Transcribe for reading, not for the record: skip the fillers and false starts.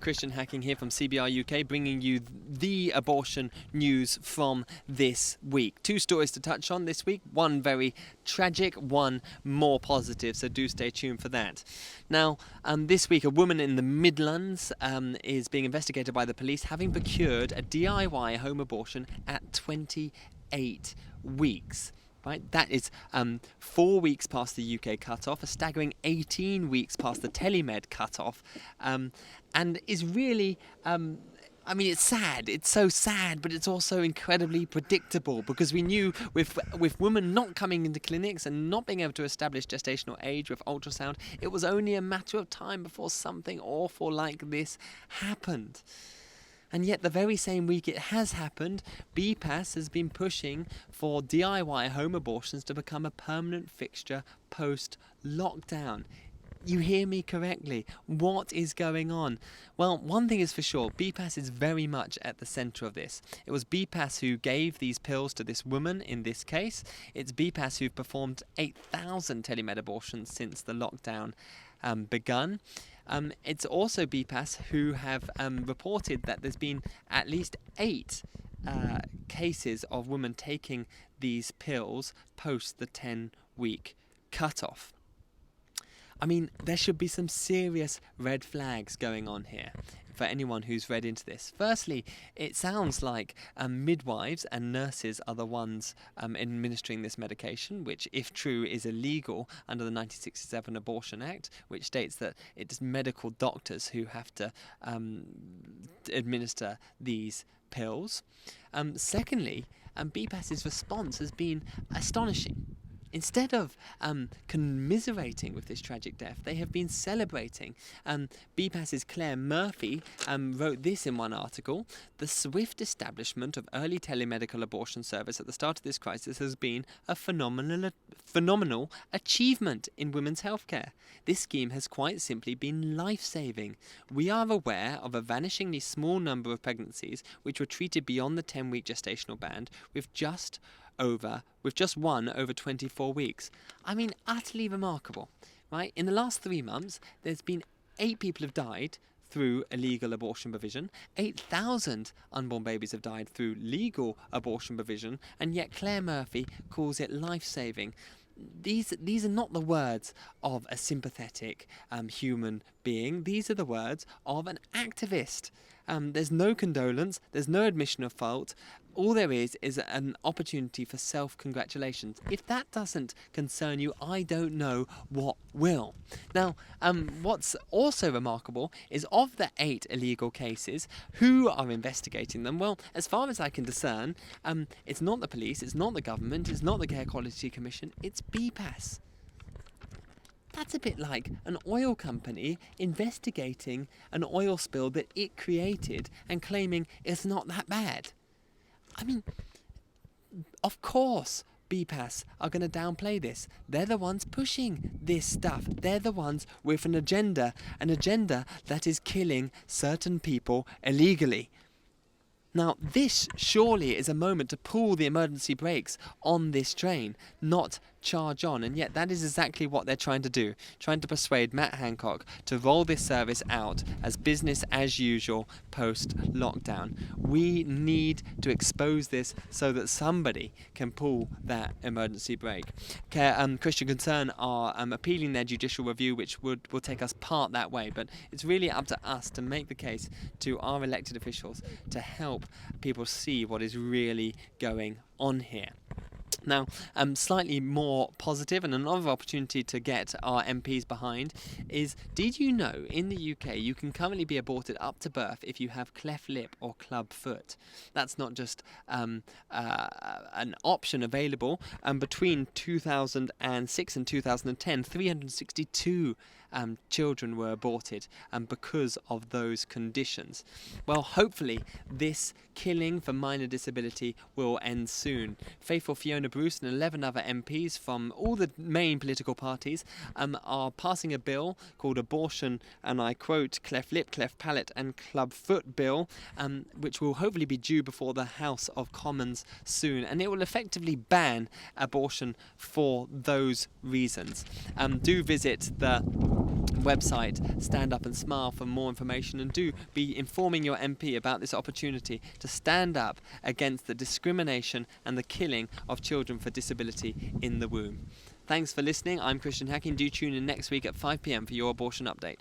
Christian Hacking here from CBR UK, bringing you the abortion news from this week. Two stories to touch on this week, one very tragic, one more positive, so do stay tuned for that. Now, this week a woman in the Midlands is being investigated by the police, having procured a DIY home abortion at 28 weeks. Right, that is 4 weeks past the UK cut-off, a staggering 18 weeks past the telemed cut-off, and is really, it's sad. It's so sad, but it's also incredibly predictable, because we knew with women not coming into clinics and not being able to establish gestational age with ultrasound, it was only a matter of time before something awful like this happened. And yet the very same week it has happened, BPAS has been pushing for DIY home abortions to become a permanent fixture post-lockdown. You hear me correctly. What is going on? Well, one thing is for sure, BPAS is very much at the centre of this. It was BPAS who gave these pills to this woman in this case. It's BPAS who've performed 8,000 telemed abortions since the lockdown begun. It's also BPAS who have reported that there's been at least 8 cases of women taking these pills post the 10-week cutoff. I mean, there should be some serious red flags going on here for anyone who's read into this. Firstly, it sounds like midwives and nurses are the ones administering this medication, which, if true, is illegal under the 1967 Abortion Act, which states that it's medical doctors who have to administer these pills. Secondly, BPAS's response has been astonishing. Instead of commiserating with this tragic death, they have been celebrating. BPAS's Claire Murphy wrote this in one article: "The swift establishment of early telemedical abortion service at the start of this crisis has been a phenomenal achievement in women's healthcare. This scheme has quite simply been life-saving. We are aware of a vanishingly small number of pregnancies which were treated beyond the 10-week gestational band with just one over 24 weeks. I mean, utterly remarkable, right? In the last 3 months, there's been 8 people have died through illegal abortion provision. 8,000 unborn babies have died through legal abortion provision, and yet Claire Murphy calls it life-saving. These are not the words of a sympathetic human being. These are the words of an activist. There's no condolence, there's no admission of fault. All there is an opportunity for self-congratulations. If that doesn't concern you, I don't know what will. Now, what's also remarkable is, of the 8 illegal cases, who are investigating them? Well, as far as I can discern, it's not the police, it's not the government, it's not the Care Quality Commission, it's BPAS. That's a bit like an oil company investigating an oil spill that it created and claiming it's not that bad. I mean, of course BPAS are going to downplay this. They're the ones pushing this stuff. They're the ones with an agenda that is killing certain people illegally. Now, this surely is a moment to pull the emergency brakes on this train, not charge on, and yet that is exactly what they're trying to do, trying to persuade Matt Hancock to roll this service out as business as usual post-lockdown. We need to expose this so that somebody can pull that emergency brake. Christian Concern are appealing their judicial review, which will take us part that way, but it's really up to us to make the case to our elected officials to help people see what is really going on here. Now, slightly more positive and another opportunity to get our MPs behind is, did you know in the UK you can currently be aborted up to birth if you have cleft lip or club foot? That's not just an option available. Between 2006 and 2010, 362 children were aborted because of those conditions. Well, hopefully this killing for minor disability will end soon. Faithful Fiona Bruce and 11 other MPs from all the main political parties are passing a bill called Abortion, and I quote, Cleft Lip, Cleft Palate and Club Foot Bill, which will hopefully be due before the House of Commons soon, and it will effectively ban abortion for those reasons. Do visit the website Stand Up and Smile for more information, and do be informing your MP about this opportunity to stand up against the discrimination and the killing of children for disability in the womb. Thanks for listening. I'm Christian Hacking. Do tune in next week at 5 p.m. for your abortion update.